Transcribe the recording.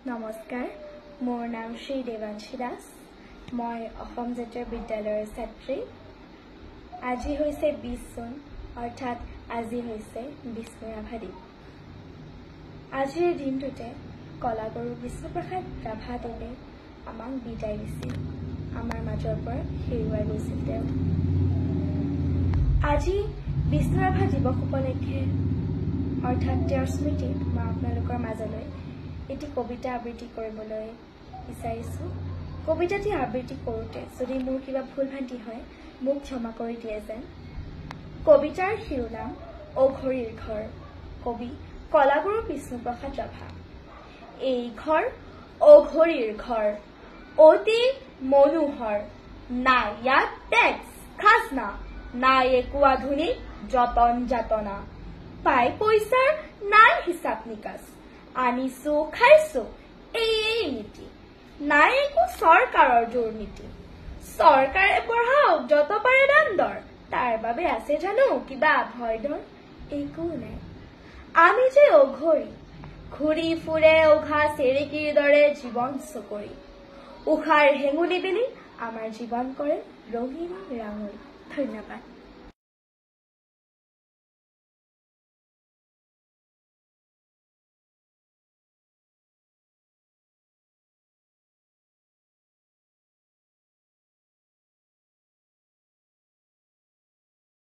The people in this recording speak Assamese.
নমস্কাৰ, মোৰ নাম শ্ৰী দেৱাংশী দাস। মই অসম জাতীয় বিদ্যালয়ৰ ছাত্ৰী। আজি হৈছে 20 জুন, অৰ্থাৎ আজি হৈছে বিষ্ণুৰাভা দিৱস। আজিৰ দিনটোতে কলাগুৰু বিষ্ণুপ্ৰসাদ ৰাভাদেৱে আমাক বিদায় দিছিল, আমাৰ মাজৰ পৰা হেৰুৱাই গৈছিল তেওঁ। আজি বিষ্ণুৰাভা দিৱস উপলক্ষে অৰ্থাৎ তেওঁৰ স্মৃতিত মই আপোনালোকৰ মাজলৈ এটি কবিতা আবৃত্তি কৰিবলৈ বিচাৰিছোঁ। কবিতাটি আবৃত্তি কৰোঁতে যদি মোৰ কিবা ভুল ভ্ৰান্তি হয় মোক ক্ষমা কৰি দিয়ে যেন। কবিতাৰ শিৰোনাম অঘৰীৰ ঘৰ, কবি কলাগুৰু বিষ্ণুপ্ৰসাদ ৰাভা। এই ঘৰ অঘৰীৰ ঘৰ, অতি মনোহৰ, নাই ইয়াত টেক্স খাজনা, নাই একো আধুনিক যতন যাতনা, পাই পইচাৰ নাই হিচাপ নিকাচ, আনিছো খাইছো এই নীতি, নাই একো চৰকাৰৰ দুৰ্নীতি, চৰকাৰে বঢ়াওক যত পাৰে দাম দৰ, তাৰ বাবে আছে জানো কিবা ভয় ডৰ, একো নাই। আমি যে অঘৰী, ঘূৰি ফুৰে উঘা চেৰেকীৰ দৰে জীৱন চকৰি, উষাৰ হেঙুলি বেলি আমাৰ জীৱন কৰে ৰঙীন ৰাঙলী। ধন্যবাদ।